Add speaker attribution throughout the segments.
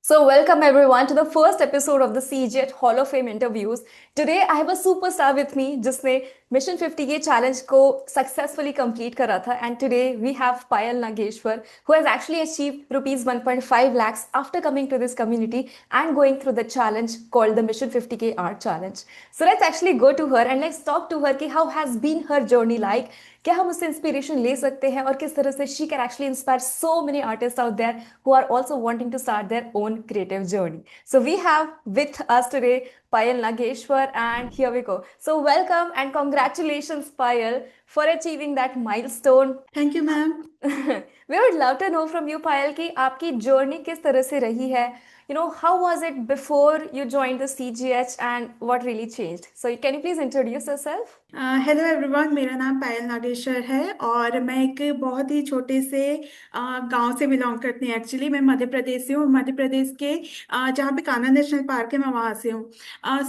Speaker 1: Welcome everyone to the first episode of the CJET Hall of Fame interviews. Today, I have a superstar with me जिसने mission 50 के challenge को successfully complete करा था and today we have Payal Nageshwar who has actually achieved rupees 1.5 lakhs after coming to this community and going through the challenge called the Mission 50K Art Challenge. So let's actually go to her and let's talk to her कि how has been her journey like. क्या हम उससे inspiration ले सकते हैं और किस तरह से she can actually inspire so many artist out there who are also wanting to start their own creative journey. So we have with us today Payal Nageshwar, and here we go. So welcome and congratulations, Payal, for achieving that milestone.
Speaker 2: Thank you ma'am.
Speaker 1: We would love to know from you, Payal, कि आपकी journey किस तरह से रही है. How was it before you joined the CGH and what really changed? So can you please introduce yourself?
Speaker 2: Hello everyone, मेरा नाम पायल नागेश्वर है और मैं एक बहुत ही छोटे से गांव से बिलोंग करती हूँ। एक्चुअली मैं मध्य प्रदेश से हूँ। मध्य प्रदेश के जहाँ पे कान्हा नेशनल पार्क है, मैं वहाँ से हूँ।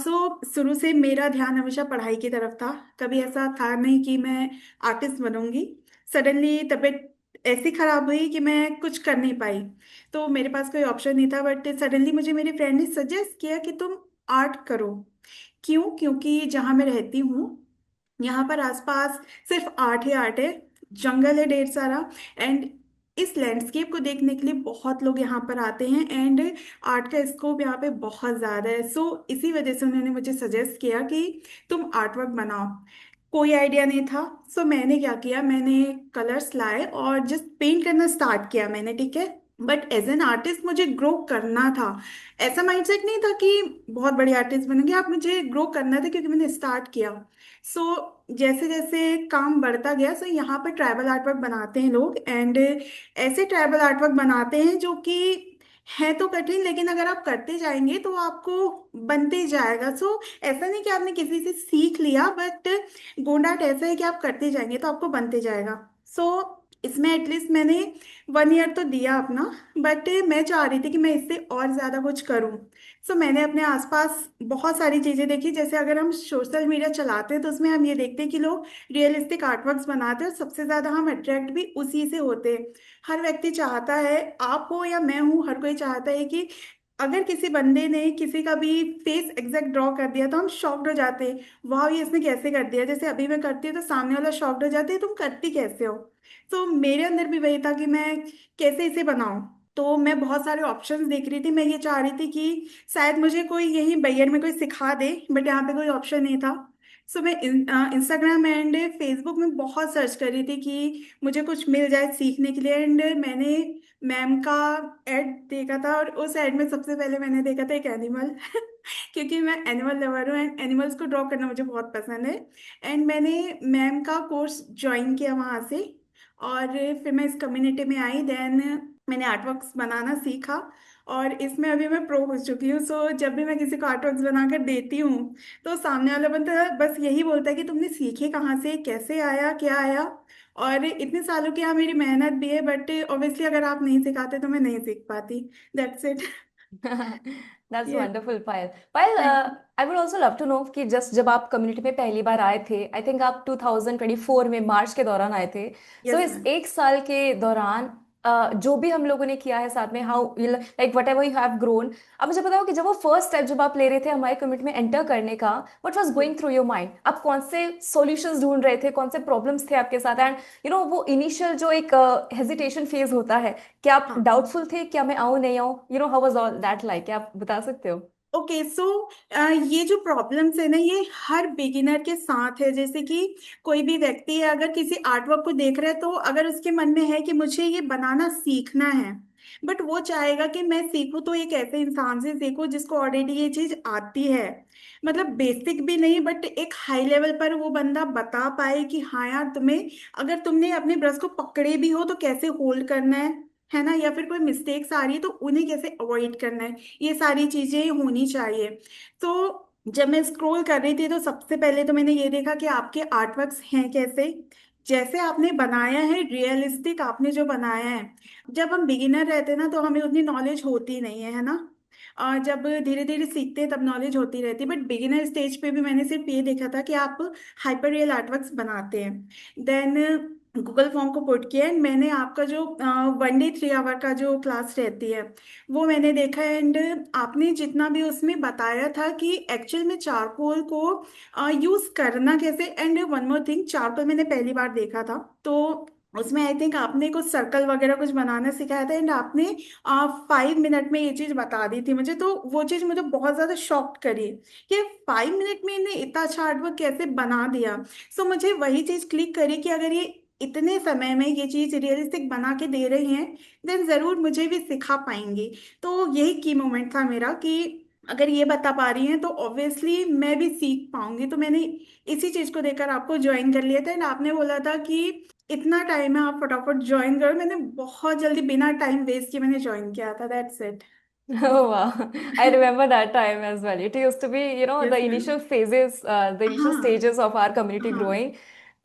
Speaker 2: सो शुरू से मेरा ध्यान हमेशा पढ़ाई की तरफ था। कभी ऐसा था नहीं कि मैं आर्टिस्ट बनूंगी। सडनली तबीयत ऐसी खराब हुई कि मैं कुछ कर नहीं पाई, तो मेरे पास कोई ऑप्शन नहीं था। बट सडनली मुझे मेरे फ्रेंड ने सजेस्ट किया कि तुम आर्ट करो। क्यों? क्योंकि जहाँ मैं रहती हूँ यहाँ पर आसपास सिर्फ आर्ट ही आर्ट है। जंगल है ढेर सारा। एंड इस लैंडस्केप को देखने के लिए बहुत लोग यहाँ पर आते हैं। एंड आर्ट का स्कोप यहाँ पे बहुत ज़्यादा है। सो इसी वजह से उन्होंने मुझे सजेस्ट किया कि तुम आर्ट वर्क बनाओ। कोई आइडिया नहीं था। सो मैंने क्या किया, मैंने कलर्स लाए और जस्ट पेंट करना स्टार्ट किया मैंने, ठीक है। बट एज एन आर्टिस्ट मुझे ग्रो करना था। ऐसा माइंडसेट नहीं था कि बहुत बड़ी आर्टिस्ट बनूंगी। आप, मुझे ग्रो करना था क्योंकि मैंने स्टार्ट किया। सो जैसे जैसे काम बढ़ता गया, सो यहाँ पर ट्राइबल आर्ट वर्क बनाते हैं लोग। एंड ऐसे ट्राइबल आर्ट वर्क बनाते हैं जो कि है तो कठिन, लेकिन अगर आप करते जाएंगे तो आपको बनते जाएगा। सो ऐसा नहीं कि आपने किसी से सीख लिया, बट गोंड आर्ट ऐसा है कि आप करते जाएंगे तो आपको बनते जाएगा। सो इसमें एटलीस्ट मैंने 1 ईयर तो दिया अपना। बट मैं चाह रही थी कि मैं इससे और ज़्यादा कुछ करूं। सो मैंने अपने आसपास बहुत सारी चीज़ें देखी। जैसे अगर हम सोशल मीडिया चलाते हैं तो उसमें हम ये देखते हैं कि लोग रियलिस्टिक आर्टवर्क्स बनाते हैं और सबसे ज़्यादा हम अट्रैक्ट भी उसी से होते हैं। हर व्यक्ति चाहता है, आप हो या मैं हूँ, हर कोई चाहता है कि अगर किसी बंदे ने किसी का भी फेस एग्जैक्ट ड्रॉ कर दिया तो हम शॉक्ड हो जाते हैं, वाह ये इसने कैसे कर दिया। जैसे अभी मैं करती हूँ तो सामने वाला शॉक्ड हो जाते हैं, तुम करती कैसे हो। तो मेरे अंदर भी वही था कि मैं कैसे इसे बनाऊं। तो मैं बहुत सारे ऑप्शंस देख रही थी। मैं ये चाह रही थी कि शायद मुझे कोई यहीं बैयर में कोई सिखा दे, बट यहाँ पे कोई ऑप्शन नहीं था। सो मैं इंस्टाग्राम एंड फेसबुक में बहुत सर्च कर रही थी कि मुझे कुछ मिल जाए सीखने के लिए। एंड मैंने मैम का एड देखा था और उस एड में सबसे पहले मैंने देखा था एक एनिमल क्योंकि मैं एनिमल लवर हूँ एंड एनिमल्स को ड्रॉ करना मुझे बहुत पसंद है। एंड मैंने मैम का कोर्स ज्वाइन किया वहाँ से और फिर मैं इस कम्युनिटी में आई। देन मैंने आर्टवर्क्स बनाना सीखा और इसमें अभी मैं प्रो हो चुकी हूँ। सो जब भी मैं किसी को आर्टवर्क्स बनाकर देती हूँ तो सामने वाला बंदा बस यही बोलता है कि तुमने सीखे कहाँ से, कैसे आया, क्या आया। और इतने सालों की यहाँ मेरी मेहनत भी है, बट ऑब्वियसली अगर आप नहीं सिखाते तो मैं नहीं सीख पाती। That's it.
Speaker 1: That's
Speaker 2: ये
Speaker 1: wonderful, Payal. Payal,
Speaker 2: thank
Speaker 1: I would also love to know कि जस्ट जब आप कम्युनिटी में पहली बार आए थे, आई थिंक आप 2024 में मार्च के दौरान आए थे.
Speaker 2: यू।
Speaker 1: सो
Speaker 2: यस
Speaker 1: इस
Speaker 2: मैम।
Speaker 1: एक साल के दौरान जो भी हम लोगों ने किया है साथ में, how like what ever you have grown. अब मुझे बताओ कि जब वो फर्स्ट स्टेप जब आप ले रहे थे हमारे कम्युनिटी में एंटर करने का, what was going through your mind. आप कौन से सॉल्यूशंस ढूंढ रहे थे, कौन से प्रॉब्लम्स थे आपके साथ, एंड वो इनिशियल जो एक हेजिटेशन फेज होता है, क्या आप
Speaker 2: हाँ।
Speaker 1: डाउटफुल थे, क्या मैं आऊं नहीं आऊं, how was all that like, क्या आप बता सकते हो.
Speaker 2: ओके। सो ये जो प्रॉब्लम्स है ना, ये हर बिगिनर के साथ है। जैसे कि कोई भी व्यक्ति है, अगर किसी आर्टवर्क को देख रहा है तो अगर उसके मन में है कि मुझे ये बनाना सीखना है, बट वो चाहेगा कि मैं सीखूं तो एक ऐसे इंसान से सीखूं जिसको ऑलरेडी ये चीज आती है। मतलब बेसिक भी नहीं, बट एक हाई लेवल पर वो बंदा बता पाए कि हाँ यार, तुम्हें अगर तुमने अपने ब्रश को पकड़े भी हो तो कैसे होल्ड करना है ना, या फिर कोई मिस्टेक्स आ रही है तो उन्हें कैसे अवॉइड करना है। ये सारी चीजें होनी चाहिए। तो जब मैं स्क्रॉल कर रही थी तो सबसे पहले तो मैंने ये देखा कि आपके आर्टवर्क्स हैं कैसे, जैसे आपने बनाया है रियलिस्टिक आपने जो बनाया है। जब हम बिगिनर रहते हैं ना तो हमें उतनी नॉलेज होती नहीं है ना। और जब धीरे धीरे सीखते हैं तब नॉलेज होती रहती है। बट बिगिनर स्टेज पे भी मैंने सिर्फ ये देखा था कि आप हाइपर रियल आर्टवर्क्स बनाते हैं। देन गूगल फॉर्म को पुट किया एंड मैंने आपका जो 1 डे 3 आवर का जो क्लास रहती है वो मैंने देखा एंड आपने जितना भी उसमें बताया था कि एक्चुअल में चारकोल को यूज करना कैसे। And one more thing, charcoal मैंने पहली बार देखा था, तो उसमें आई थिंक आपने कुछ सर्कल वगैरह कुछ बनाना सिखाया था एंड आपने 5 मिनट में ये चीज बता दी थी मुझे, तो वो चीज मुझे बहुत ज्यादा शॉक्ड करी कि 5 मिनट में इन्हें इतना अच्छा आर्टवर्क कैसे बना दिया। सो मुझे वही चीज क्लिक करी कि अगर ये इतने समय में ये चीज रियलिस्टिक बना के दे रही हैं देन जरूर मुझे भी सिखा पाएंगी। तो यही की मोमेंट था मेरा कि अगर ये बता पा रही हैं तो ऑब्वियसली मैं भी सीख पाऊंगी। तो मैंने इसी चीज को देखकर आपको ज्वाइन कर लिया था एंड आपने बोला था कि इतना टाइम है आप फटाफट ज्वाइन करो। मैंने बहुत जल्दी बिना टाइम वेस्ट किए मैंने ज्वाइन किया था, that's it.
Speaker 1: Oh wow, I remember that time as well. It used to be, the
Speaker 2: yes ma'am.
Speaker 1: initial phases, the initial
Speaker 2: हाँ
Speaker 1: stages of our community
Speaker 2: हाँ।
Speaker 1: growing.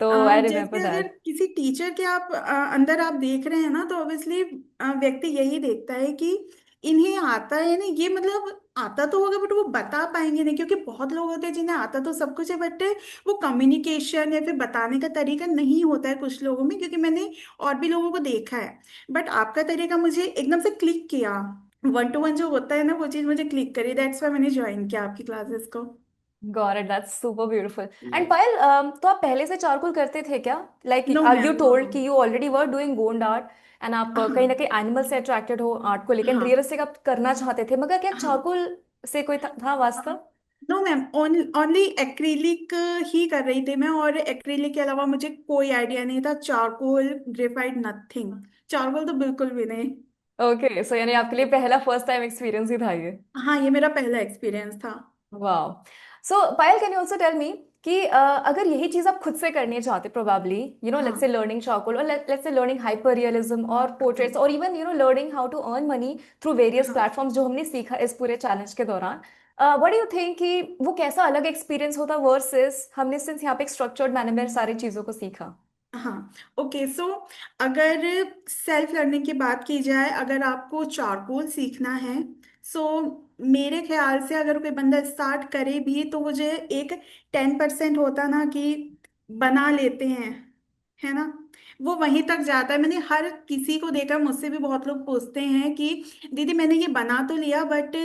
Speaker 1: So I remember
Speaker 2: जैसे अगर
Speaker 1: that.
Speaker 2: किसी teacher के आप अंदर आप देख रहे हैं ना, तो ऑब्वियसली व्यक्ति यही देखता है कि इन्हें आता है नहीं, ये मतलब आता तो होगा बट वो बता पाएंगे नहीं, क्योंकि बहुत लोग होते हैं जिन्हें आता तो सब कुछ है बट वो कम्युनिकेशन या फिर बताने का तरीका नहीं होता है कुछ लोगों में, क्योंकि मैंने और भी लोगों को देखा है। बट आपका तरीका मुझे एकदम से क्लिक किया, 1 to 1 जो होता है ना वो चीज़ मुझे क्लिक करी, दैट्स वाई मैंने ज्वाइन किया आपकी क्लासेस को।
Speaker 1: Got it. That's super beautiful. And Payal, तो आप पहले से चारकोल करते थे क्या? Like
Speaker 2: no
Speaker 1: you
Speaker 2: ma'am, no
Speaker 1: told
Speaker 2: no.
Speaker 1: कि you already were doing bond art and आप कहीं ना
Speaker 2: हाँ
Speaker 1: कहीं एनिमल से अट्रैक्टेड हो आर्ट को लेकिन
Speaker 2: हाँ
Speaker 1: रियलिस्टिक आप करना चाहते थे, मगर क्या
Speaker 2: हाँ
Speaker 1: चारकोल से कोई था वास्ता?
Speaker 2: नो मैम, ओनली एक्रिलिक ही कर रही थी मैं, और एक्रिलिक के अलावा मुझे कोई आइडिया नहीं था, चारकोल ग्रेफाइट नथिंग, चारकोल तो बिल्कुल भी नहीं।
Speaker 1: ओके, सो यानी आपके लिए पहला फर्स्ट टाइम एक्सपीरियंस ही था ये।
Speaker 2: हाँ ये मेरा पहला एक्सपीरियंस था।
Speaker 1: वाह। So Payal, can you also tell me कि अगर यही चीज आप खुद से करनी चाहते प्रोबेबली, लेट्स से
Speaker 2: हाँ
Speaker 1: लर्निंग चारकोल और let's say learning hyper realism और पोर्ट्रेट्स और even learning how to earn money through various
Speaker 2: हाँ
Speaker 1: प्लेटफॉर्म्स जो हमने सीखा इस पूरे चैलेंज के दौरान, व्हाट डू यू थिंक कि वो कैसा अलग एक्सपीरियंस होता वर्सेस हमने सिंस यहाँ पे एक स्ट्रक्चर्ड मैनर में सारी चीजों को सीखा?
Speaker 2: हाँ। ओके सो अगर सेल्फ लर्निंग की बात की जाए, अगर आपको चारकोल सीखना है, सो मेरे ख्याल से अगर कोई बंदा स्टार्ट करे भी तो मुझे एक 10% होता ना कि बना लेते हैं, है ना, वो वहीं तक जाता है। मैंने हर किसी को देखा, मुझसे भी बहुत लोग पूछते हैं कि दीदी मैंने ये बना तो लिया बट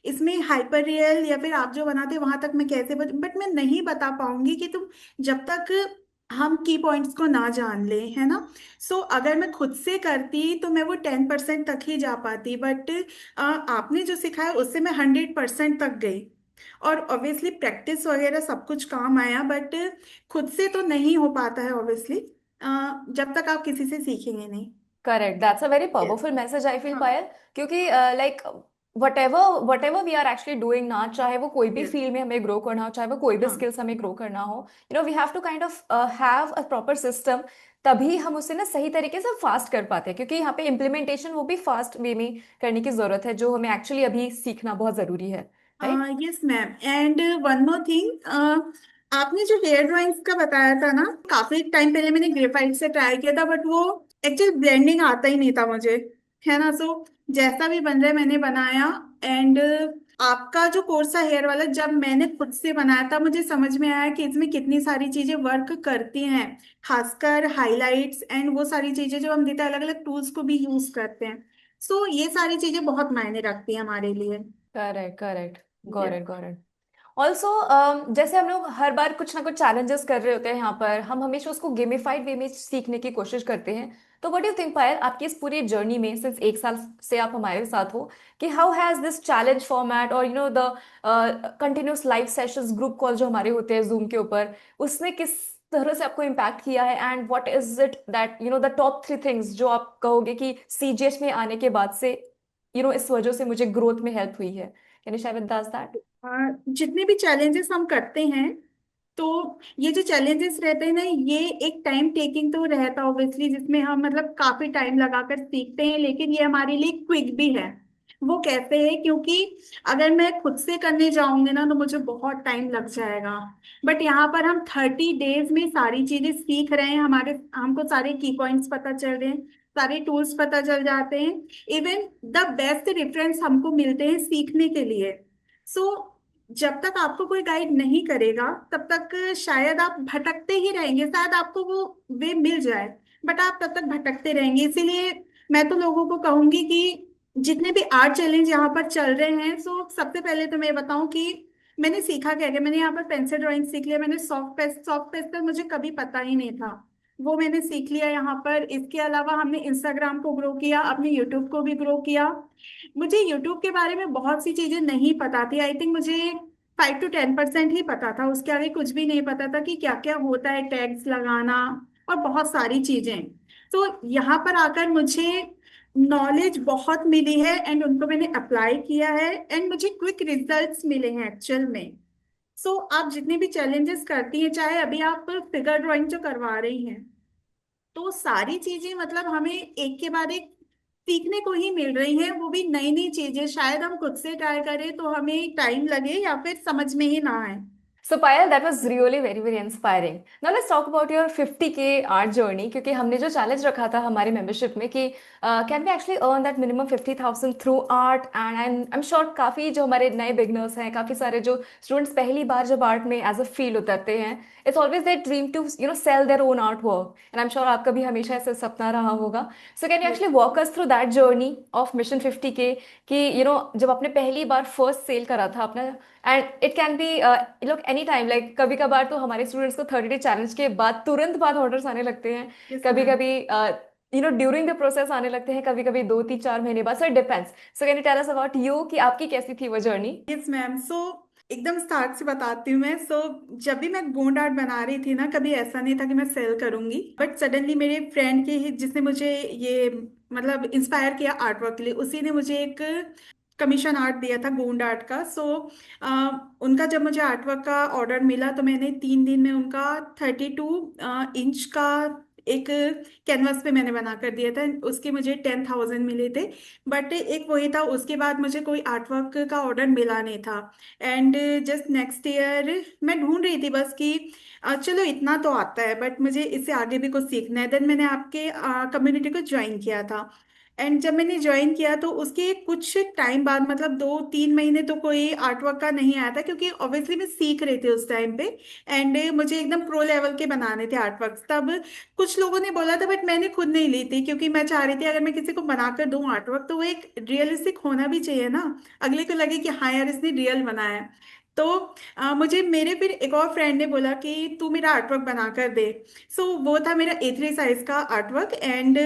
Speaker 2: इसमें हाइपर रियल या फिर आप जो बनाते वहां तक मैं कैसे बट मैं नहीं बता पाऊंगी कि तुम जब तक हम की पॉइंट्स को ना जान लें, है ना। सो अगर मैं खुद से करती तो मैं वो 10% तक ही जा पाती, बट आपने जो सिखाया उससे मैं 100% तक गई। और ऑब्वियसली प्रैक्टिस वगैरह सब कुछ काम आया, बट खुद से तो नहीं हो पाता है ऑब्वियसली, जब तक आप किसी से सीखेंगे नहीं।
Speaker 1: Correct, that's a very
Speaker 2: Yes.
Speaker 1: Powerful message I feel
Speaker 2: हाँ।
Speaker 1: पायल। क्योंकि like whatever we are actually doing ना, चाहे वो कोई भी
Speaker 2: यस।
Speaker 1: फील्ड में हमें ग्रो करना हो, चाहे वो कोई भी
Speaker 2: हाँ
Speaker 1: स्किल्स हमें ग्रो करना हो, we have to kind of have a proper system. तभी हम उसे ना सही तरीके से फास्ट कर पाते हैं, क्योंकि यहाँ पे इम्प्लीमेंटेशन वो भी फास्ट वे में करने की जरूरत है, जो हमें एक्चुअली अभी सीखना बहुत जरूरी है, right?
Speaker 2: Yes ma'am, and one more thing, आपने जो हेयर ड्राइंग्स का बताया था ना, काफी टाइम पहले मैंने ग्रेफाइट से ट्राई किया था बट वो एक्चुअली ब्लेंडिंग आता ही नहीं था मुझे, है ना। सो जैसा भी बन रहा है मैंने बनाया एंड आपका जो कोर्स था हेयर वाला, जब मैंने खुद से बनाया था मुझे समझ में आया कि इसमें कितनी सारी चीजें वर्क करती हैं, खासकर हाइलाइट्स एंड वो सारी चीजें जो हम देते हैं, अलग अलग टूल्स को भी यूज करते हैं। सो ये सारी चीजें बहुत मायने रखती हैं हमारे लिए।
Speaker 1: Correct correct, got
Speaker 2: Yes.
Speaker 1: It got it. Also जैसे हम लोग हर बार कुछ ना कुछ चैलेंजेस कर रहे होते हैं यहाँ पर, हम हमेशा उसको गेमिफाइड वे में सीखने की कोशिश करते हैं। तो व्हाट डू यू थिंक पायल, आपकी इस पूरी जर्नी में सिंस 1 साल से आप हमारे साथ हो, कि how has this challenge format और the continuous live sessions group call जो हमारे होते हैं जूम के ऊपर, उसने किस तरह से आपको इम्पैक्ट किया है, and what is it that the top 3 things जो आप कहोगे कि सीजीएच में आने के बाद से इस वजह से मुझे ग्रोथ में हेल्प हुई है? Can you share with us that?
Speaker 2: जितने भी चैलेंजेस हम करते हैं, तो ये जो चैलेंजेस रहते हैं ना, ये एक टाइम टेकिंग तो रहता है ऑब्वियसली, जिसमें हम मतलब काफी टाइम लगाकर सीखते हैं, लेकिन ये हमारे लिए क्विक भी है। वो कहते हैं क्योंकि अगर मैं खुद से करने जाऊंगी ना तो मुझे बहुत टाइम लग जाएगा, बट यहाँ पर हम 30 डेज में सारी चीजें सीख रहे हैं, हमारे हमको सारे की पॉइंट्स पता चल रहे हैं, सारे टूल्स पता चल जाते हैं, इवन द बेस्ट रेफरेंस हमको मिलते हैं सीखने के लिए। सो जब तक आपको कोई गाइड नहीं करेगा तब तक शायद आप भटकते ही रहेंगे, शायद आपको वो वे मिल जाए बट आप तब तक भटकते रहेंगे। इसीलिए मैं तो लोगों को कहूंगी कि जितने भी आर्ट चैलेंज यहाँ पर चल रहे हैं, सो सबसे पहले तो मैं बताऊं कि मैंने सीखा क्या क्या। मैंने यहाँ पर पेंसिल ड्राइंग सीख लिया, मैंने सॉफ्ट पेस्टल मुझे कभी पता ही नहीं था, वो मैंने सीख लिया यहाँ पर। इसके अलावा हमने इंस्टाग्राम को ग्रो किया, अपने यूट्यूब को भी ग्रो किया। मुझे यूट्यूब के बारे में बहुत सी चीजें नहीं पता थी, आई थिंक मुझे 5 to 10% ही पता था, उसके आगे कुछ भी नहीं पता था कि क्या क्या होता है, टैग्स लगाना और बहुत सारी चीजें। तो यहाँ पर आकर मुझे नॉलेज बहुत मिली है एंड उनको मैंने अप्लाई किया है एंड मुझे क्विक रिजल्ट्स मिले हैं एक्चुअल में। सो आप जितने भी चैलेंजेस करती हैं, चाहे अभी आप फिगर ड्राइंग जो करवा रही हैं, तो सारी चीजें मतलब हमें एक के बाद एक सीखने को ही मिल रही हैं, वो भी नई नई चीजें। शायद हम खुद से ट्राई करें तो हमें टाइम लगे या फिर समझ में ही ना आए।
Speaker 1: So Payal, that was really very very inspiring. Now let's talk about your 50K art journey क्योंकि हमने जो चैलेंज रखा था हमारी मेंबरशिप में कि can we actually earn that minimum 50,000 through art and I am sure काफ़ी जो हमारे नए बिगनर्स हैं, काफ़ी सारे जो स्टूडेंट्स पहली बार जब आर्ट में एज अ फील्ड उतरते हैं, it's always their dream to sell their own art work and I am sure आपका भी हमेशा ऐसा सपना रहा होगा. So can you
Speaker 2: Yes.
Speaker 1: Actually walk us through that journey of mission 50K कि जब आपने पहली बार फर्स्ट सेल करा था अपना, and it can be look any time, like कभी कभार तो हमारे स्टूडेंट्स को 30 डे चैलेंज के बाद तुरंत बाद ऑर्डर्स आने लगते हैं,
Speaker 2: Yes,
Speaker 1: कभी
Speaker 2: ma'am.
Speaker 1: कभी ड्यूरिंग द प्रोसेस आने लगते हैं, कभी कभी 2 3 4 महीने बाद. So it depends. So can you tell us about you कि आपकी कैसी थी वो जर्नी?
Speaker 2: Yes ma'am. सो एकदम स्टार्ट से बताती हूँ मैं। सो जब भी मैं गोंड आर्ट बना रही थी ना, कभी ऐसा नहीं था कि मैं सेल करूंगी, बट सडनली मेरे फ्रेंड के ही, जिसने मुझे ये मतलब इंस्पायर किया आर्ट वर्क के लिए, उसी ने मुझे एक कमीशन आर्ट दिया था गोंड आर्ट का। सो उनका जब मुझे आर्ट वर्क का ऑर्डर मिला तो मैंने 3 दिन में उनका 32 इंच का एक कैनवस पे मैंने बना कर दिया था। उसके मुझे 10,000 मिले थे। बट एक वही था, उसके बाद मुझे कोई आर्ट वर्क का ऑर्डर मिला नहीं था। एंड जस्ट नेक्स्ट ईयर मैं ढूंढ रही थी बस कि चलो इतना तो आता है, बट मुझे इससे आगे भी कुछ सीखना है। देन मैंने आपके कम्युनिटी को ज्वाइन किया था। एंड जब मैंने ज्वाइन किया तो उसके कुछ टाइम बाद, मतलब 2 3 महीने तो कोई आर्ट वर्क का नहीं आया था, क्योंकि ऑब्वियसली मैं सीख रही थी उस टाइम पे। एंड मुझे एकदम प्रो लेवल के बनाने थे आर्ट वर्क। तब कुछ लोगों ने बोला था, बट मैंने खुद नहीं ली थी, क्योंकि मैं चाह रही थी अगर मैं किसी को बनाकर दूं आर्ट वर्क, तो वो एक रियलिस्टिक होना भी चाहिए ना, अगले को लगे कि हाँ यार इसने रियल बनाया है। तो मुझे मेरे फिर एक और फ्रेंड ने बोला कि तू मेरा आर्ट वर्क बना कर दे। सो वो था मेरा A3 साइज का आर्ट वर्क। एंड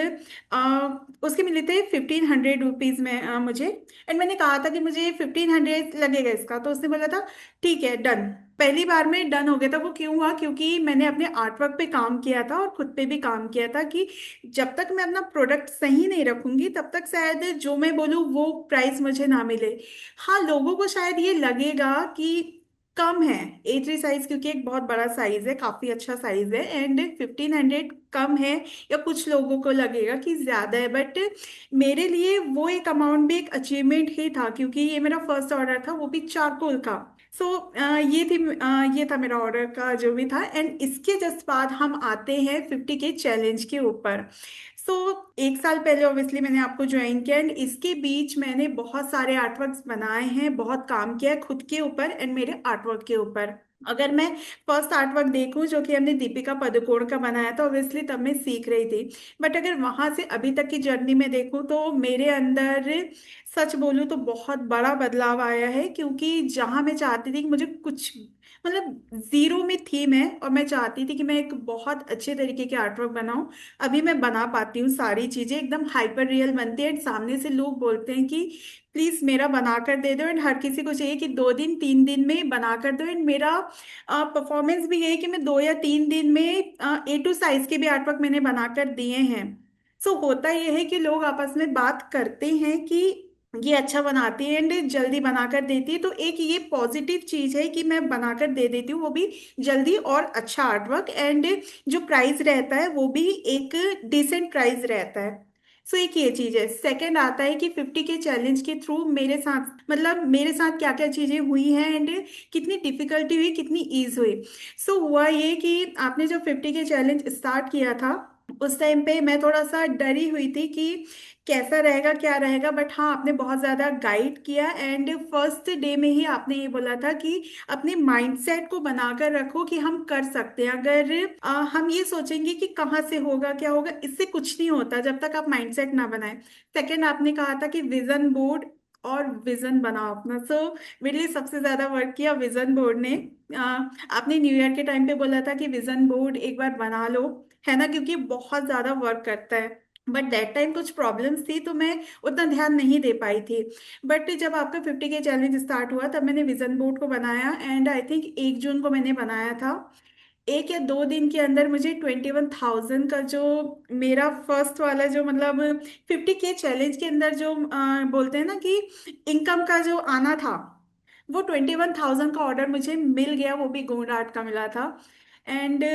Speaker 2: उसके मिले थे 1,500 रुपीज में मुझे। एंड मैंने कहा था कि मुझे 1,500 लगेगा इसका, तो उसने बोला था ठीक है डन। पहली बार में डन हो गया था। वो क्यों हुआ? क्योंकि मैंने अपने आर्ट वर्क पे काम किया था और खुद पे भी काम किया था कि जब तक मैं अपना प्रोडक्ट सही नहीं रखूंगी तब तक शायद जो मैं बोलूँ वो प्राइस मुझे ना मिले। हाँ, लोगों को शायद ये लगेगा कि कम है A3 साइज, क्योंकि एक बहुत बड़ा साइज है, काफी अच्छा साइज है, एंड 1,500 कम है, या कुछ लोगों को लगेगा कि ज्यादा है। बट मेरे लिए वो एक अमाउंट भी एक अचीवमेंट ही था, क्योंकि ये मेरा फर्स्ट ऑर्डर था, वो भी चारकोल का। सो ये था मेरा ऑर्डर का जो भी था। एंड इसके जस्ट बाद हम आते हैं 50K चैलेंज के ऊपर। सो 1 साल पहले ऑब्वियसली मैंने आपको ज्वाइन किया, एंड इसके बीच मैंने बहुत सारे आर्टवर्क्स बनाए हैं, बहुत काम किया है खुद के ऊपर एंड मेरे आर्टवर्क के ऊपर। अगर मैं फर्स्ट आर्टवर्क देखूं जो कि हमने दीपिका पादुकोण का बनाया था, ऑब्वियसली तब मैं सीख रही थी। बट अगर वहां से अभी तक की जर्नी में देखूं तो मेरे अंदर, सच बोलूं तो बहुत बड़ा बदलाव आया है। क्योंकि जहां मैं चाहती थी कि मुझे कुछ मतलब जीरो में थी मैं, और मैं चाहती थी कि मैं एक बहुत अच्छे तरीके के आर्टवर्क बनाऊं, अभी मैं बना पाती हूँ। सारी चीजें एकदम हाइपर रियल बनती है एंड सामने से लोग बोलते हैं कि प्लीज मेरा बना कर दे दो। एंड हर किसी को चाहिए कि 2 दिन 3 दिन में बना कर दो। एंड मेरा परफॉर्मेंस भी यही कि मैं 2 या 3 दिन में A2 साइज के भी आर्टवर्क मैंने बनाकर दिए हैं। सो होता यह है कि लोग आपस में बात करते हैं कि ये अच्छा बनाती है एंड जल्दी बनाकर देती है, तो एक ये पॉजिटिव चीज है कि मैं बनाकर दे देती हूँ, वो भी जल्दी और अच्छा आर्टवर्क। एंड जो प्राइस रहता है वो भी एक डिसेंट प्राइस रहता है। सो एक ये चीज है। सेकंड आता है कि 50K चैलेंज के थ्रू मेरे साथ, मतलब मेरे साथ क्या क्या चीजें हुई हैं एंड कितनी डिफिकल्टी हुई, कितनी ईज हुई। सो हुआ ये कि आपने जब 50K चैलेंज स्टार्ट किया था, उस टाइम पे मैं थोड़ा सा डरी हुई थी कि कैसा रहेगा क्या रहेगा, बट हाँ आपने बहुत ज़्यादा गाइड किया। एंड फर्स्ट डे में ही आपने ये बोला था कि अपने माइंडसेट को बनाकर रखो कि हम कर सकते हैं। अगर हम ये सोचेंगे कि कहाँ से होगा क्या होगा, इससे कुछ नहीं होता जब तक आप माइंडसेट ना बनाए। सेकंड आपने कहा था कि विजन बोर्ड और विजन बनाओ अपना। सो मेरे लिए सबसे ज़्यादा वर्क किया विजन बोर्ड ने। आपने न्यू ईयर के टाइम पे बोला था कि विजन बोर्ड एक बार बना लो, है ना, क्योंकि बहुत ज्यादा वर्क करता है। बट दैट टाइम कुछ प्रॉब्लम्स थी तो मैं उतना ध्यान नहीं दे पाई थी। बट जब आपका 50K चैलेंज स्टार्ट हुआ तब मैंने विजन बोर्ड को बनाया, एंड आई थिंक 1 जून को मैंने बनाया था। 1 या 2 दिन के अंदर मुझे 21,000 का जो मेरा फर्स्ट वाला जो मतलब 50K चैलेंज के अंदर जो बोलते हैं ना कि इनकम का जो आना था, वो 21,000 का ऑर्डर मुझे मिल गया, वो भी गोल्ड आर्ट का मिला था। एंड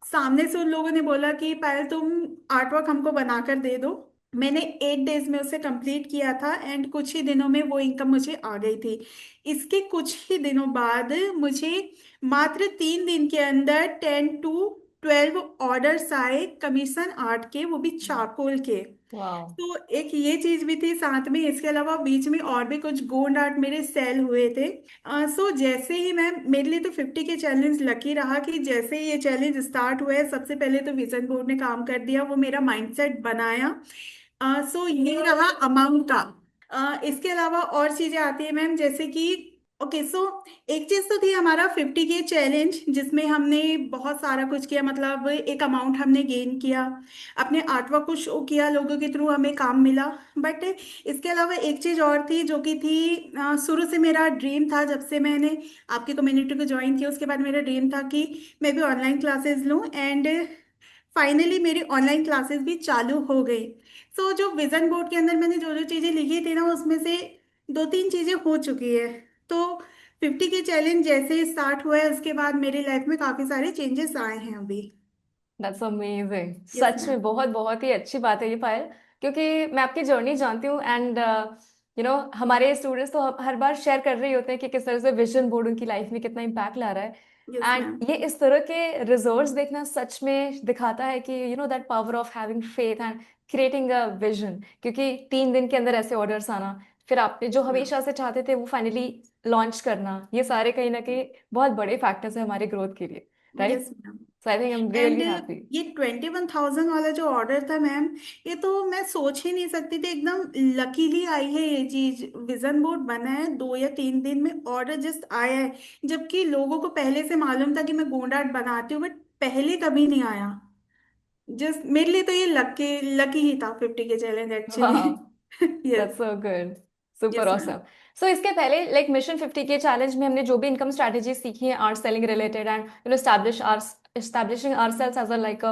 Speaker 2: सामने से उन लोगों ने बोला कि पायल तुम आर्ट वर्क हमको बनाकर दे दो। मैंने 8 डेज में उसे कंप्लीट किया था, एंड कुछ ही दिनों में वो इनकम मुझे आ गई थी। इसके कुछ ही दिनों बाद मुझे मात्र 3 दिन के अंदर 10 to 12 ऑर्डर्स आए कमीशन आर्ट के, वो भी चारकोल के।
Speaker 1: वाह।
Speaker 2: तो एक ये चीज भी थी साथ में, इसके अलावा बीच में और भी कुछ गोंड आर्ट मेरे सेल हुए थे। सो जैसे ही मैं, मेरे लिए तो 50K चैलेंज लकी रहा कि जैसे ही ये चैलेंज स्टार्ट हुआ है सबसे पहले तो विजन बोर्ड ने काम कर दिया, वो मेरा माइंडसेट बनाया। सो ये रहा अमाउंट का। इसके अलावा और चीजें आती है मैम, जैसे कि ओके सो एक चीज तो थी हमारा 50K चैलेंज जिसमें हमने बहुत सारा कुछ किया, मतलब एक अमाउंट हमने गेन किया, अपने आर्टवर्क को शो किया, लोगों के थ्रू हमें काम मिला। बट इसके अलावा एक चीज और थी जो कि थी शुरू से मेरा ड्रीम था, जब से मैंने आपकी कम्युनिटी को ज्वाइन किया उसके बाद मेरा ड्रीम था कि मैं भी ऑनलाइन क्लासेस लूँ। एंड फाइनली मेरी ऑनलाइन क्लासेस भी चालू हो गई। सो जो विजन बोर्ड के अंदर मैंने जो जो चीज़ें लिखी थी ना उसमें से 2-3 चीज़ें हो चुकी है। तो 50K चैलेंज जैसे स्टार्ट हुआ है उसके बाद मेरी लाइफ में काफ़ी सारे चेंजेस आए हैं अभी।
Speaker 1: That's amazing,
Speaker 2: yes
Speaker 1: such
Speaker 2: ma'am.
Speaker 1: में बहुत बहुत ही अच्छी बात है ये पायल। क्योंकि मैं आपकी जर्नी जानती हूँ, एंड हमारे स्टूडेंट्स तो हर बार शेयर कर रहे होते हैं कि किस तरह से विजन बोर्ड उनकी लाइफ में कितना इम्पैक्ट ला रहा है।
Speaker 2: Yes ma'am.
Speaker 1: एंड ये इस तरह के रिजल्ट्स देखना सच में दिखाता है कि that power of having faith and creating a vision. क्योंकि 3 दिन के अंदर ऐसे ऑर्डर्स आना, फिर आपने जो हमेशा से चाहते थे वो फाइनली लॉन्च करना, ये सारे कहीं ना कहीं बहुत बड़े फैक्टर्स है हमारे ग्रोथ के लिए,
Speaker 2: yes
Speaker 1: right?
Speaker 2: Ma'am.
Speaker 1: So I think I am
Speaker 2: and
Speaker 1: really happy.
Speaker 2: ये 21,000 वाला जो ऑर्डर था मैम, ये तो मैं सोच ही नहीं सकती थी, एकदम लकीली आई है ये चीज। विजन बोर्ड बना है 2 या 3 दिन में, ऑर्डर जस्ट आया है, जबकि लोगों को पहले से मालूम था कि मैं गोंड आर्ट बनाती हूँ, बट पहले कभी नहीं आया। जस्ट मेरे लिए तो ये लकी लकी ही था 50K चैलेंज एक्चुअली।
Speaker 1: वाह,
Speaker 2: yes.
Speaker 1: That's so good, super
Speaker 2: yes ma'am.
Speaker 1: Awesome. So इसके पहले लाइक मिशन 50K चैलेंज में हमने जो भी इनकम स्ट्रेटेजी सीखी है art selling related, and establishing ourselves as a like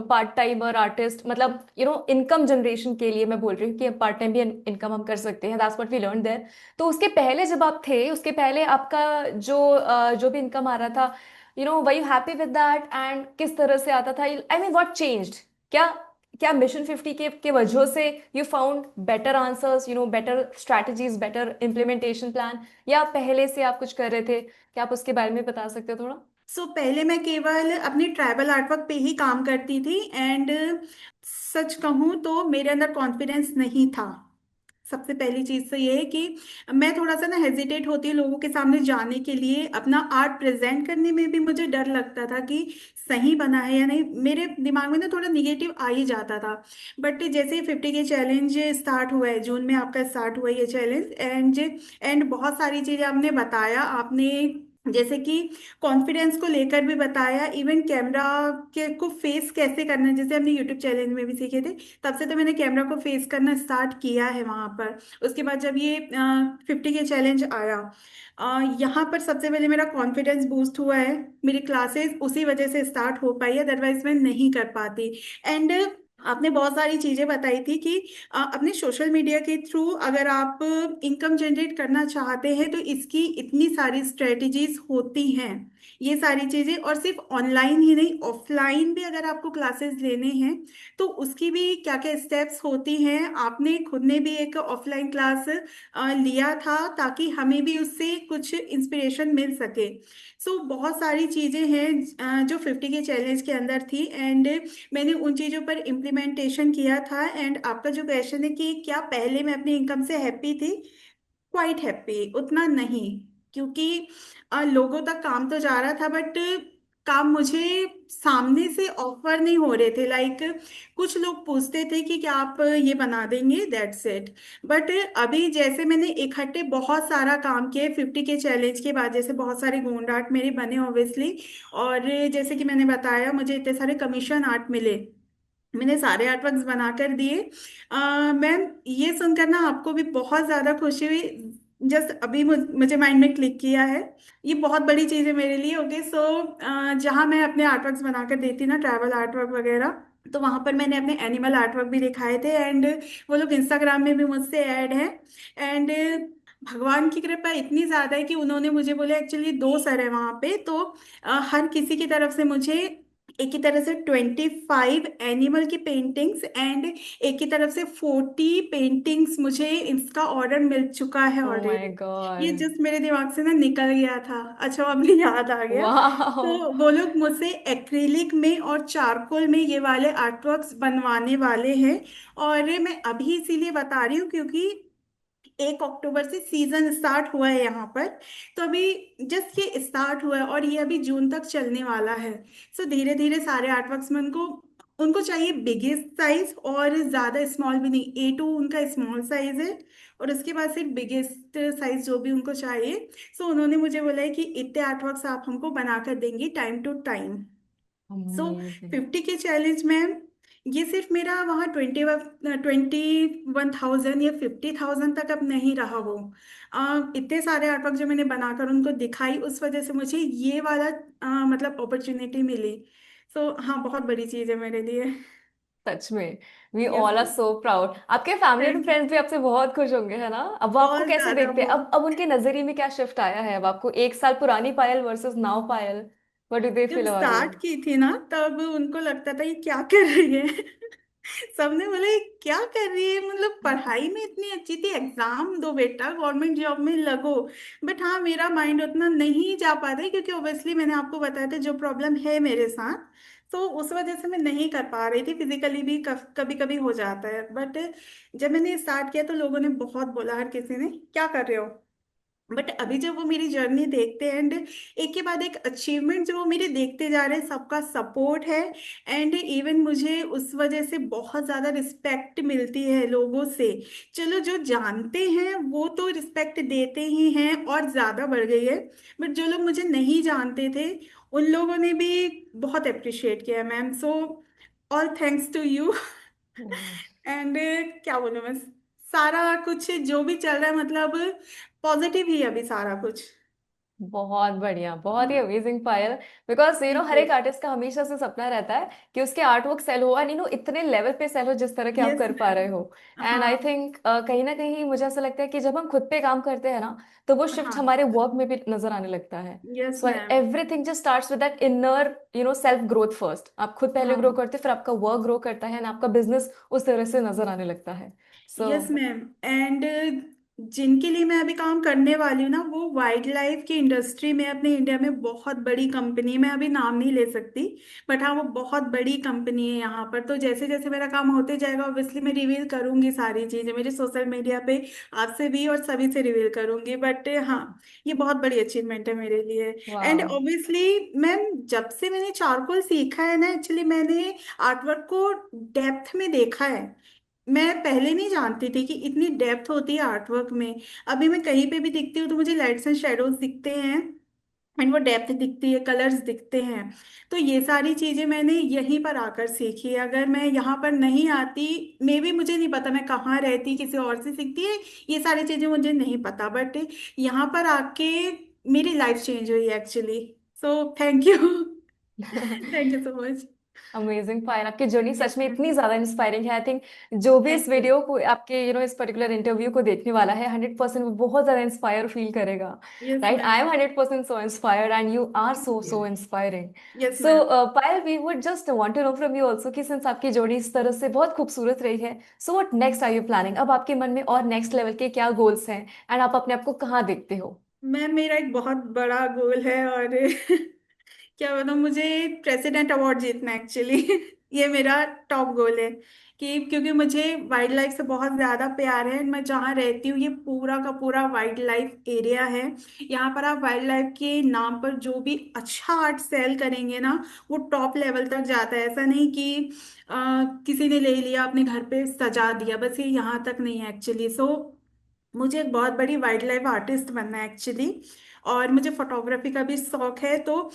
Speaker 1: part timer artist, मतलब इनकम जनरेशन के लिए मैं बोल रही हूँ कि पार्ट टाइम भी इनकम हम कर सकते हैं, that's what we learn there. तो उसके पहले जब आप थे, उसके पहले आपका जो भी इनकम आ रहा था, were you happy with that, and किस तरह से आता था? I mean what changed? क्या क्या मिशन 50 के वजह से you found better answers, better strategies, better implementation plan, या पहले से आप कुछ कर रहे थे? क्या आप उसके बारे में बता सकते हो थोड़ा?
Speaker 2: सो पहले मैं केवल अपनी ट्राइबल आर्टवर्क पे ही काम करती थी। एंड सच कहूँ तो मेरे अंदर कॉन्फिडेंस नहीं था। सबसे पहली चीज तो ये है कि मैं थोड़ा सा ना हेजिटेट होती हूँ लोगों के सामने जाने के लिए, अपना आर्ट प्रेजेंट करने में भी मुझे डर लगता था कि सही बना है या नहीं, मेरे दिमाग में ना थोड़ा निगेटिव आ ही जाता था। बट जैसे ही 50K चैलेंज स्टार्ट हुआ है, जून में आपका स्टार्ट हुआ है ये चैलेंज, एंड बहुत सारी चीजें आपने बताया, आपने जैसे कि कॉन्फिडेंस को लेकर भी बताया, इवन कैमरा के को फेस कैसे करना है, जैसे हमने यूट्यूब चैलेंज में भी सीखे थे, तब से तो मैंने कैमरा को फेस करना स्टार्ट किया है वहां पर। उसके बाद जब ये 50K चैलेंज आया, यहाँ पर सबसे पहले मेरा कॉन्फिडेंस बूस्ट हुआ है। मेरी क्लासेस उसी वजह से स्टार्ट हो पाई है, अदरवाइज मैं नहीं कर पाती। एंड आपने बहुत सारी चीजें बताई थी कि अपने सोशल मीडिया के थ्रू अगर आप इनकम जनरेट करना चाहते हैं तो इसकी इतनी सारी स्ट्रेटजीज होती हैं। ये सारी चीजें, और सिर्फ ऑनलाइन ही नहीं, ऑफलाइन भी अगर आपको क्लासेस लेने हैं तो उसकी भी क्या क्या स्टेप्स होती हैं। आपने खुद ने भी एक ऑफलाइन क्लास लिया था ताकि हमें भी उससे कुछ इंस्पिरेशन मिल सके। सो बहुत सारी चीजें हैं जो 50 के चैलेंज के अंदर थी, एंड मैंने उन चीज़ों पर इम्प्लीमेंटेशन किया था। एंड आपका जो क्वेश्चन है कि क्या पहले मैं अपनी इनकम से हैप्पी थी, क्वाइट हैप्पी, उतना नहीं, क्योंकि लोगों तक काम तो जा रहा था बट काम मुझे सामने से ऑफर नहीं हो रहे थे। लाइक कुछ लोग पूछते थे कि क्या आप ये बना देंगे, दैट्स इट। बट अभी जैसे मैंने इकट्ठे बहुत सारा काम किया 50 के चैलेंज के बाद, जैसे बहुत सारे गोंड आर्ट मेरे बने ऑब्वियसली, और जैसे कि मैंने बताया मुझे इतने सारे कमीशन आर्ट मिले, मैंने सारे आर्ट वर्क्स बनाकर दिए। मैम ये सुनकर ना आपको भी बहुत ज़्यादा खुशी हुई, जस्ट अभी मुझे माइंड में क्लिक किया है। ये बहुत बड़ी चीज़ है मेरे लिए। ओके सो जहाँ मैं अपने आर्ट वर्क्स बनाकर देती ना, ट्रैवल आर्ट वर्क वगैरह, तो वहाँ पर मैंने अपने एनिमल आर्ट वर्क भी दिखाए थे, एंड वो लोग इंस्टाग्राम में भी मुझसे ऐड हैं। एंड भगवान की कृपा इतनी ज़्यादा है कि उन्होंने मुझे बोले, एक्चुअली दो सर है वहाँ पे, तो हर किसी की तरफ से मुझे एक की तरफ से 25 एनिमल की पेंटिंग्स एंड एक की तरफ से 40 पेंटिंग्स, मुझे इसका ऑर्डर मिल चुका है
Speaker 1: ओ माय
Speaker 2: ऑलरेडी। ये
Speaker 1: गॉड।
Speaker 2: जस्ट मेरे दिमाग से ना निकल गया था, अच्छा वो अभी याद आ गया।
Speaker 1: वाह।
Speaker 2: तो वो लोग मुझसे एक्रिलिक में और चारकोल में ये वाले आर्टवर्क्स बनवाने वाले हैं। और मैं अभी इसीलिए बता रही हूँ क्योंकि 1 अक्टूबर से सीजन स्टार्ट हुआ है यहाँ पर। तो अभी जस्ट ये स्टार्ट हुआ है और ये अभी जून तक चलने वाला है। सो धीरे धीरे सारे आर्टवर्क्स में उनको उनको चाहिए बिगेस्ट साइज, और ज़्यादा स्मॉल भी नहीं, A2 उनका स्मॉल साइज है, और उसके बाद फिर बिगेस्ट साइज जो भी उनको चाहिए। सो उन्होंने मुझे बोला है कि इतने आर्टवर्क्स आप हमको बना कर देंगी time to time. So
Speaker 1: amazing.
Speaker 2: 50 के चैलेंज में ये सिर्फ मेरा वहाँ 21,000 या 50,000 तक अब नहीं रहा वो। इतने सारे आर्टवर्क जो मैंने बनाकर उनको दिखाई, उस वजह से मुझे ये वाला मतलब अपॉर्चुनिटी मिली। सो हाँ, बहुत बड़ी चीज़ है मेरे लिए।
Speaker 1: सच में। We
Speaker 2: yes
Speaker 1: all are
Speaker 2: ma'am.
Speaker 1: So proud. आपके फैमिली और
Speaker 2: थैंक यू।
Speaker 1: फ्रेंड्स भी आपसे बहुत खुश होंगे, है ना? अब वो आपको
Speaker 2: बहुत
Speaker 1: कैसे
Speaker 2: ज़्यादा,
Speaker 1: देखते हैं? अब उनके नजरिए में क्या शिफ्ट आया है? अब आपको 1 साल पुरानी Payal versus now Payal, what do they
Speaker 2: जब
Speaker 1: फील अबाउट यू?
Speaker 2: स्टार्ट की थी ना तब उनको लगता था ये क्या कर रही है। सबने बोला ये क्या कर रही है, मतलब पढ़ाई में इतनी अच्छी थी, एग्जाम दो बेटा, गवर्नमेंट जॉब में लगो। बट हाँ, मेरा माइंड उतना नहीं जा पाता है क्योंकि ऑब्वियसली मैंने आपको बताया था जो प्रॉब्लम है मेरे साथ, तो उस वजह से मैं नहीं कर पा रही थी। फिजिकली भी कभी कभी हो जाता है, बट जब मैंने स्टार्ट किया तो लोगों ने बहुत बोला, हर किसी ने क्या कर रहे हो। बट अभी जब वो मेरी जर्नी देखते हैं एंड एक के बाद एक अचीवमेंट जो वो मेरे देखते जा रहे हैं, सबका सपोर्ट है, एंड इवन मुझे उस वजह से बहुत ज़्यादा रिस्पेक्ट मिलती है लोगों से। चलो जो जानते हैं वो तो रिस्पेक्ट देते ही हैं और ज़्यादा बढ़ गई है, बट जो लोग मुझे नहीं जानते थे उन लोगों ने भी बहुत अप्रिशिएट किया ma'am. So all thanks to you. And क्या बोलूँ मैं, सारा कुछ जो भी चल रहा है मतलब पॉजिटिव ही है अभी सारा कुछ।
Speaker 1: बहुत बढ़िया, बहुत ही अमेजिंग पायल। बिकॉज
Speaker 2: थैंक
Speaker 1: हर
Speaker 2: यू।
Speaker 1: एक आर्टिस्ट का हमेशा से सपना रहता है कि उसके आर्ट वर्क सेल हो, एंड इतने लेवल पे सेल हो जिस तरह के आप
Speaker 2: यस
Speaker 1: कर पा
Speaker 2: मैम।
Speaker 1: रहे हो। एंड
Speaker 2: हाँ।
Speaker 1: आई थिंक कहीं ना कहीं मुझे ऐसा लगता है कि जब हम खुद पे काम करते हैं ना, तो वो शिफ्ट
Speaker 2: हाँ।
Speaker 1: हमारे वर्क में भी नजर आने लगता है।
Speaker 2: Yes
Speaker 1: so
Speaker 2: ma'am.
Speaker 1: Everything just starts with that inner self growth first. आप खुद पहले ग्रो
Speaker 2: हाँ।
Speaker 1: करते हैं, फिर आपका वर्क ग्रो करता है, एंड आपका बिजनेस उस तरह से नजर आने लगता है। So
Speaker 2: yes ma'am. एंड जिनके लिए मैं अभी काम करने वाली हूँ ना, वो वाइल्ड लाइफ की इंडस्ट्री में अपने इंडिया में बहुत बड़ी कंपनी है। मैं अभी नाम नहीं ले सकती, बट हाँ वो बहुत बड़ी कंपनी है यहाँ पर। तो जैसे जैसे मेरा काम होते जाएगा ऑब्वियसली मैं रिवील करूंगी सारी चीज़ें मेरे सोशल मीडिया पे, आपसे भी और सभी से रिवील करूंगी। बट हाँ, ये बहुत बड़ी अचीवमेंट है मेरे लिए। एंड
Speaker 1: वाह।
Speaker 2: ऑब्वियसली मैम, जब से मैंने चारकोल सीखा है ना, एक्चुअली मैंने आर्टवर्क को डेप्थ में देखा है। मैं पहले नहीं जानती थी कि इतनी डेप्थ होती है आर्टवर्क में। अभी मैं कहीं पे भी दिखती हूँ तो मुझे लाइट्स एंड शेडोज दिखते हैं, एंड वो डेप्थ दिखती है, कलर्स दिखते हैं। तो ये सारी चीजें मैंने यहीं पर आकर सीखी है। अगर मैं यहाँ पर नहीं आती, मे बी मुझे नहीं पता मैं कहाँ रहती, किसी और से सीखती है, ये सारी चीजें मुझे नहीं पता। बट यहाँ पर आके मेरी लाइफ चेंज हुई actually. So thank you. Thank you so much.
Speaker 1: Amazing Payal, आपकी जर्नी
Speaker 2: यस
Speaker 1: सच में
Speaker 2: मैम।
Speaker 1: इतनी ज्यादा इंस्पायरिंग है। आई थिंक जो भी इस
Speaker 2: थैंक यू।
Speaker 1: वीडियो को आपके इस पर्टिकुलर इंटरव्यू को देखने वाला है 100% वो बहुत ज्यादा इंस्पायर फील करेगा।
Speaker 2: Yes
Speaker 1: right, I
Speaker 2: ma'am.
Speaker 1: Am 100% so inspired and you are so inspiring.
Speaker 2: Yes
Speaker 1: so
Speaker 2: ma'am.
Speaker 1: Payal, we would just want to know from you also कि सिंस आपकी जर्नी इस तरह से बहुत खूबसूरत रही है, so what next are you planning? अब आपके मन में और नेक्स्ट लेवल के क्या गोल्स हैं एंड आप अपने आप को कहाँ देखते हो?
Speaker 2: मैम मेरा एक बहुत बड़ा गोल है, और क्या बताऊँ, मुझे प्रेसिडेंट अवार्ड जीतना एक्चुअली। ये मेरा टॉप गोल है। कि क्योंकि मुझे वाइल्ड लाइफ से बहुत ज़्यादा प्यार है। मैं जहाँ रहती हूँ ये पूरा का पूरा वाइल्ड लाइफ एरिया है। यहाँ पर आप वाइल्ड लाइफ के नाम पर जो भी अच्छा आर्ट सेल करेंगे ना, वो टॉप लेवल तक जाता है। ऐसा नहीं कि किसी ने ले लिया अपने घर पे सजा दिया, बस ये यहाँ तक नहीं है एक्चुअली। सो मुझे एक बहुत बड़ी वाइल्ड लाइफ आर्टिस्ट बनना है एक्चुअली। और मुझे फोटोग्राफी का भी शौक है। तो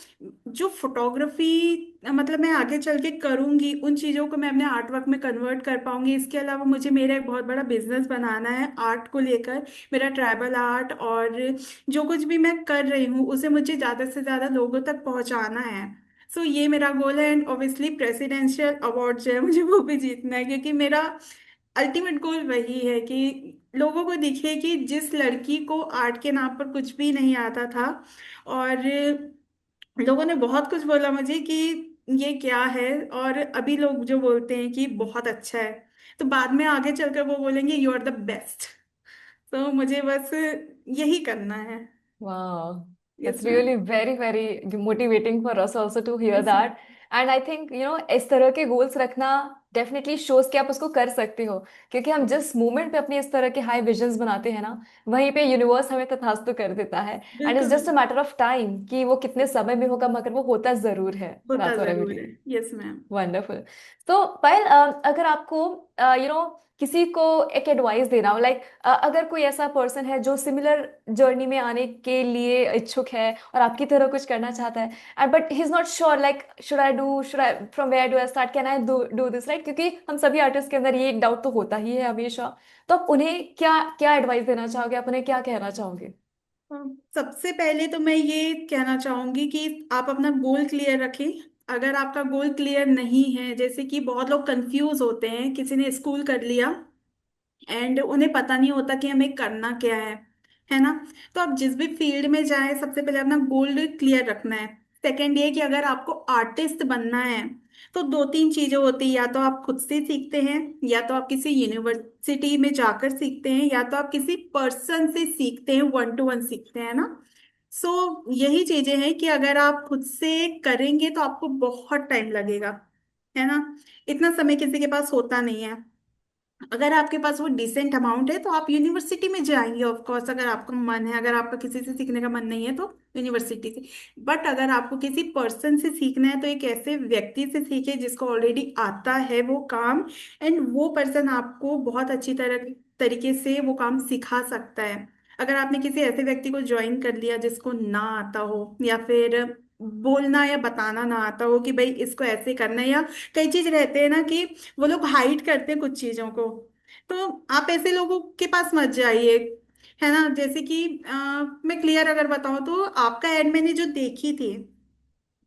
Speaker 2: जो फोटोग्राफी मतलब मैं आगे चल के करूंगी, उन चीज़ों को मैं अपने आर्ट वर्क में कन्वर्ट कर पाऊंगी। इसके अलावा मुझे मेरा एक बहुत बड़ा बिजनेस बनाना है आर्ट को लेकर। मेरा ट्राइबल आर्ट और जो कुछ भी मैं कर रही हूँ उसे मुझे ज़्यादा से ज़्यादा लोगों तक पहुँचाना है। सो ये मेरा गोल है। एंड ऑब्वियसली प्रेसिडेंशियल अवार्ड जो है मुझे वो भी जीतना है, क्योंकि मेरा अल्टीमेट गोल वही है कि लोगों को दिखे कि जिस लड़की को आर्ट के नाम पर कुछ भी नहीं आता था, और लोगों ने बहुत कुछ बोला मुझे कि ये क्या है, और अभी लोग जो बोलते हैं कि बहुत अच्छा है, तो बाद में आगे चलकर वो बोलेंगे यू आर द बेस्ट। तो मुझे बस यही करना है।
Speaker 1: Wow, that's
Speaker 2: yes ma'am.
Speaker 1: really very motivating for us also to hear
Speaker 2: yes ma'am.
Speaker 1: that. And I think इस तरह के गोल्स रखना डेफिनेटली शोज कि आप उसको कर सकते हो, क्योंकि हम जिस मोमेंट पे अपने इस तरह के हाई विजन्स बनाते हैं ना, वहीं पे यूनिवर्स हमें तथास्तु कर देता है। एंड इट्स
Speaker 2: बिल्कुल
Speaker 1: जस्ट अ
Speaker 2: बिल्कुल।
Speaker 1: मैटर ऑफ टाइम कि वो कितने समय में होगा, मगर वो होता जरूर है।
Speaker 2: होता
Speaker 1: दैट्स व्हाट आई
Speaker 2: जरूर है।
Speaker 1: बिलीव।
Speaker 2: Yes ma'am.
Speaker 1: वंडरफुल। तो पायल, अगर आपको किसी को एक एडवाइस देना हो, लाइक अगर कोई ऐसा पर्सन है जो सिमिलर जर्नी में आने के लिए इच्छुक है और आपकी तरह कुछ करना चाहता है, and but he is not sure, like should I from where do I start, can I do this, right? क्योंकि हम सभी आर्टिस्ट के अंदर ये एक डाउट तो होता ही है हमेशा। तो आप उन्हें क्या क्या एडवाइस देना चाहोगे, आप उन्हें क्या कहना चाहोगे?
Speaker 2: सबसे पहले तो मैं ये कहना चाहूंगी कि आप अपना गोल क्लियर रखें। अगर आपका गोल क्लियर नहीं है, जैसे कि बहुत लोग कंफ्यूज होते हैं, किसी ने स्कूल कर लिया एंड उन्हें पता नहीं होता कि हमें करना क्या है ना। तो आप जिस भी फील्ड में जाएं, सबसे पहले अपना गोल क्लियर रखना है। सेकंड ये कि अगर आपको आर्टिस्ट बनना है तो दो तीन चीजें होती है, या तो आप खुद से सीखते हैं, या तो आप किसी यूनिवर्सिटी में जाकर सीखते हैं, या तो आप किसी पर्सन से सीखते हैं, वन टू वन सीखते हैं ना। सो यही चीजें हैं कि अगर आप खुद से करेंगे तो आपको बहुत टाइम लगेगा, है ना। इतना समय किसी के पास होता नहीं है। अगर आपके पास वो डिसेंट अमाउंट है तो आप यूनिवर्सिटी में जाएंगे ऑफ कोर्स, अगर आपका मन है। अगर आपका किसी से सीखने का मन नहीं है तो यूनिवर्सिटी से। बट अगर आपको किसी पर्सन से सीखना है तो एक ऐसे व्यक्ति से सीखे जिसको ऑलरेडी आता है वो काम, एंड वो पर्सन आपको बहुत अच्छी तरीके से वो काम सिखा सकता है। अगर आपने किसी ऐसे व्यक्ति को ज्वाइन कर लिया जिसको ना आता हो, या फिर बोलना या बताना ना आता हो कि भाई इसको ऐसे करना है, या कई चीज रहते हैं ना कि वो लोग हाइड करते हैं कुछ चीजों को, तो आप ऐसे लोगों के पास मत जाइए, है ना। जैसे कि मैं क्लियर अगर बताऊं तो आपका एड मैंने जो देखी थी,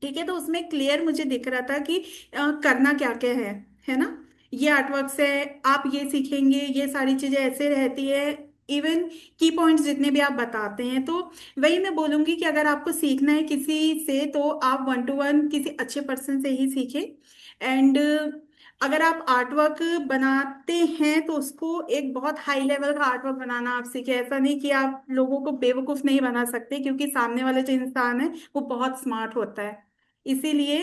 Speaker 2: ठीक है, तो उसमें क्लियर मुझे दिख रहा था कि करना क्या क्या है ना। ये आर्टवर्क से आप ये सीखेंगे, ये सारी चीजें ऐसे रहती है। इवन की पॉइंट्स जितने भी आप बताते हैं, तो वही मैं बोलूंगी कि अगर आपको सीखना है किसी से तो आप वन टू वन किसी अच्छे पर्सन से ही सीखें। एंड अगर आप आर्टवर्क बनाते हैं तो उसको एक बहुत हाई लेवल का आर्टवर्क बनाना आप सीखें। ऐसा नहीं कि आप लोगों को बेवकूफ नहीं बना सकते, क्योंकि सामने वाला जो इंसान है वो बहुत स्मार्ट होता है। इसीलिए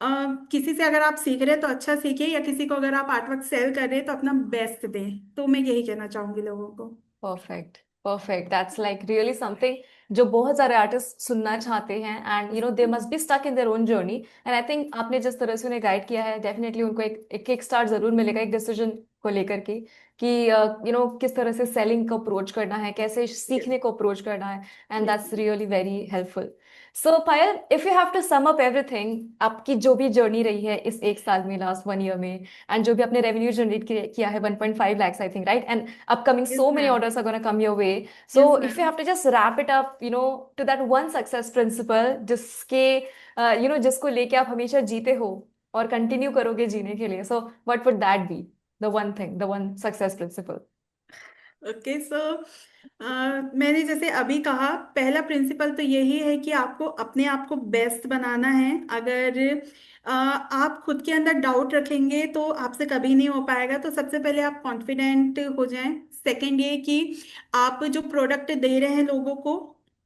Speaker 2: अ, किसी से अगर आप सीख रहे हैं तो अच्छा सीखिए, या किसी को अगर आप आर्टवर्क सेल कर रहे हैं तो अपना बेस्ट दें। तो मैं यही कहना चाहूंगी लोगों को।
Speaker 1: Perfect, perfect, that's like really something जो बहुत सारे आर्टिस्ट सुनना चाहते हैं। And they must be stuck in their own journey. And I think आपने जिस तरह से उन्हें गाइड किया है, डेफिनेटली उनको एक किक स्टार्ट जरूर मिलेगा एक डिसीजन को लेकर के कि किस तरह से सेलिंग को अप्रोच करना है, कैसे
Speaker 2: यस।
Speaker 1: सीखने को अप्रोच करना है। And
Speaker 2: yes.
Speaker 1: That's really very helpful. So Payal, if you have to sum up everything, आपकी जो भी जर्नी रही है इस एक साल में, लास्ट 1 ईयर में, एंड जो भी आपने रेवेन्यू जनरेट किया है 1.5 lakhs, I think, right? And upcoming,
Speaker 2: yes
Speaker 1: so many
Speaker 2: ma'am.
Speaker 1: orders are going to come your way. So
Speaker 2: yes
Speaker 1: if you
Speaker 2: ma'am.
Speaker 1: have to just wrap it up, to that one success principle जिसके जिसको लेके आप हमेशा जीते हो, और continue करोगे जीने के लिए, so what would that be, the one thing, the one success principle?
Speaker 2: Okay so मैंने जैसे अभी कहा, पहला प्रिंसिपल तो यही है कि आपको अपने आप को बेस्ट बनाना है। अगर आप खुद के अंदर डाउट रखेंगे तो आपसे कभी नहीं हो पाएगा। तो सबसे पहले आप कॉन्फिडेंट हो जाएं। सेकंड ये कि आप जो प्रोडक्ट दे रहे हैं लोगों को,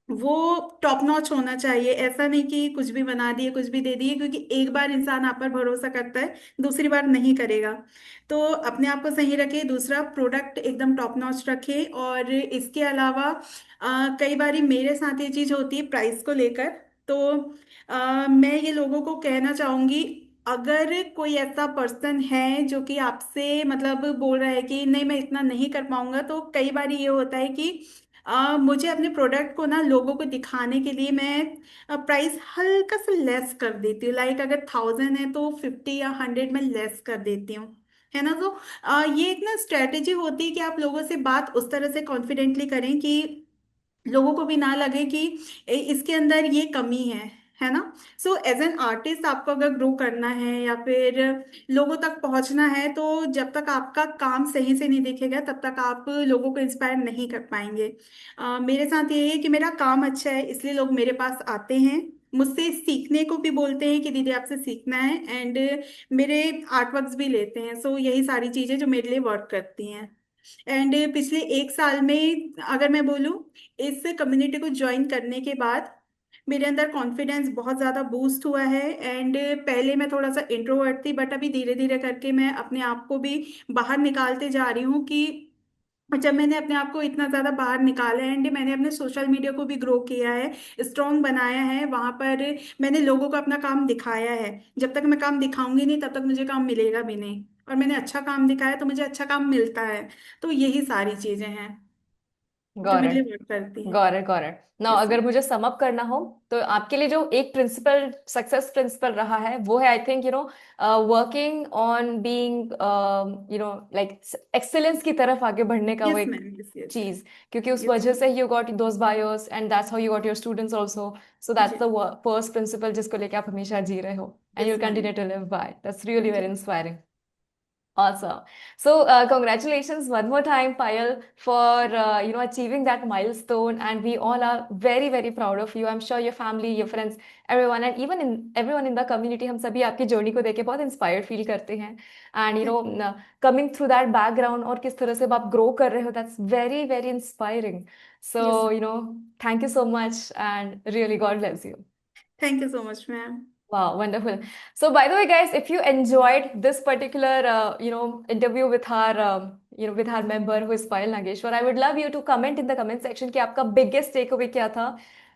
Speaker 2: वो टॉप नॉच होना चाहिए। ऐसा नहीं कि कुछ भी बना दिए, कुछ भी दे दिए, क्योंकि एक बार इंसान आप पर भरोसा करता है, दूसरी बार नहीं करेगा। तो अपने आप को सही रखे। दूसरा, प्रोडक्ट एकदम टॉप नॉच रखे। और इसके अलावा कई बारी मेरे साथ ये चीज़ होती है प्राइस को लेकर। तो मैं ये लोगों को कहना चाहूँगी, अगर कोई ऐसा पर्सन है जो कि आपसे मतलब बोल रहा है कि नहीं मैं इतना नहीं कर पाऊंगा, तो कई बार ये होता है कि मुझे अपने प्रोडक्ट को ना लोगों को दिखाने के लिए मैं प्राइस हल्का सा लेस कर देती हूँ। लाइक अगर 1000 है तो 50 या 100 में लेस कर देती हूँ, है ना। तो ये एक ना स्ट्रेटेजी होती है कि आप लोगों से बात उस तरह से कॉन्फिडेंटली करें कि लोगों को भी ना लगे कि इसके अंदर ये कमी है ना। सो एज एन आर्टिस्ट आपको अगर ग्रो करना है या फिर लोगों तक पहुंचना है, तो जब तक आपका काम सही से नहीं दिखेगा तब तक आप लोगों को इंस्पायर नहीं कर पाएंगे। मेरे साथ ये है कि मेरा काम अच्छा है, इसलिए लोग मेरे पास आते हैं, मुझसे सीखने को भी बोलते हैं कि दीदी आपसे सीखना है, एंड मेरे आर्ट वर्क्स भी लेते हैं। सो यही सारी चीज़ें जो मेरे लिए वर्क करती हैं। एंड पिछले एक साल में अगर मैं बोलूँ, इस कम्युनिटी को ज्वाइन करने के बाद मेरे अंदर कॉन्फिडेंस बहुत ज़्यादा बूस्ट हुआ है। एंड पहले मैं थोड़ा सा इंट्रोवर्ट थी, बट अभी धीरे धीरे करके मैं अपने आप को भी बाहर निकालते जा रही हूँ कि जब मैंने अपने आप को इतना ज़्यादा बाहर निकाला है, एंड मैंने अपने सोशल मीडिया को भी ग्रो किया है, स्ट्रॉन्ग बनाया है, वहाँ पर मैंने लोगों को अपना काम दिखाया है। जब तक मैं काम दिखाऊंगी नहीं तब तक मुझे काम मिलेगा भी नहीं, और मैंने अच्छा काम दिखाया तो मुझे अच्छा काम मिलता है। तो यही सारी चीज़ें हैं जो
Speaker 1: गॉट
Speaker 2: मेरे लिए
Speaker 1: इट,
Speaker 2: वर्क करती हैं।
Speaker 1: Got it now.
Speaker 2: यस।
Speaker 1: अगर मुझे सम अप करना हो तो आपके लिए जो एक प्रिंसिपल, सक्सेस प्रिंसिपल रहा है, वो है I think working on being like excellence की तरफ आगे बढ़ने का वो
Speaker 2: यस
Speaker 1: एक
Speaker 2: मैम, यस यस।
Speaker 1: चीज, क्योंकि उस
Speaker 2: यस
Speaker 1: वजह से you got those buyers and that's how you got your students also. So that's
Speaker 2: जी।
Speaker 1: द फर्स्ट प्रिंसिपल जिसको लेके आप हमेशा जी रहे हो, and
Speaker 2: yes
Speaker 1: you
Speaker 2: ma'am.
Speaker 1: Continue to live by. That's really
Speaker 2: जी।
Speaker 1: Very inspiring. Awesome. So, congratulations one more time, Payal, for achieving that milestone, and we all are very very proud of you. I'm sure your family, your friends, everyone, and even in everyone in the community, हम सभी आपकी journey को देख के बहुत inspired feel करते हैं. And coming through that background और किस तरह से आप grow कर रहे हो, that's very very inspiring. So,
Speaker 2: yes.
Speaker 1: thank you so much, and really God bless you.
Speaker 2: Thank you so much ma'am.
Speaker 1: Wow, wonderful. So, by the way, guys, if you enjoyed this particular, interview with our, with our member who is Payal Nageshwar, I would love you to comment in the comment section कि आपका biggest takeaway क्या था,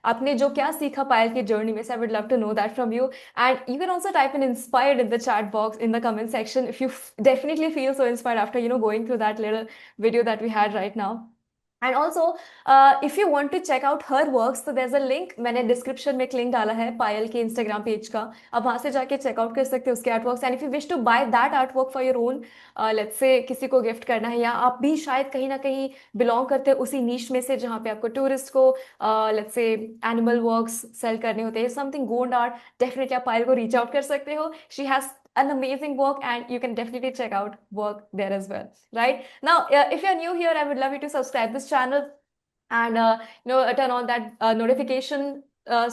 Speaker 1: आपने जो क्या सीखा पायल की journey में से. I would love to know that from you. And you can also type in inspired in the chat box in the comment section if you definitely feel so inspired after, going through that little video that we had right now. And also, if you want to check out her works, तो there's a link, मैंने description में एक link डाला है पायल के Instagram page का. आप वहां से जाके चेकआउट कर सकते हो उसके art works. And if you wish to buy that art work for your own, let's say किसी को गिफ्ट करना है, या आप भी शायद कहीं ना कहीं बिलोंग करते हैं उसी नीश में से जहाँ पे आपको टूरिस्ट को let's say animal works cell करने होते हैं, समथिंग गोंड आर्ट, डेफिनेटली आप पायल को रीच आउट कर सकते हो. She has an amazing work, and you can definitely check out work there as well. Right now, if you're new here, I would love you to subscribe this channel and turn on that notification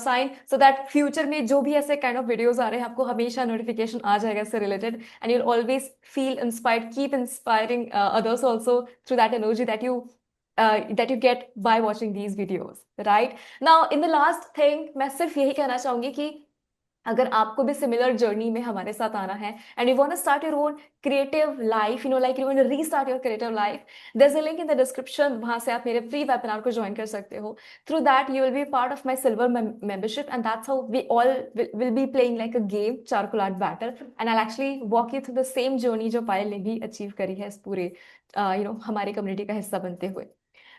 Speaker 1: sign, so that future में जो भी ऐसे kind of videos आ रहे हैं आपको हमेशा notification आ जाएगा इससे related, and you'll always feel inspired. Keep inspiring others also through that energy that you get by watching these videos. Right now, in the last thing, मैं सिर्फ यही कहना चाहूंगी कि अगर आपको भी सिमिलर जर्नी में हमारे साथ आना है, and you want to start your own creative life, like you want to restart your creative life, there is a link in the description. वहां से आप मेरे फ्री वेबिनार को ज्वाइन कर सकते हो. Through that you will be part of my silver membership, and that's how we all will be playing like a game, charcoal art battle, and I actually walk you through the same journey जो पायल ने भी achieve करी है इस पूरे हमारे community का हिस्सा बनते हुए.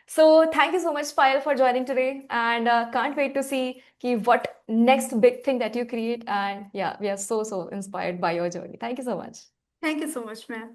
Speaker 1: So thank you so much, Payal, for joining today, and can't wait to see what next big thing that you create. And yeah, we are so inspired by your journey. Thank you so much.
Speaker 2: Thank you so much ma'am.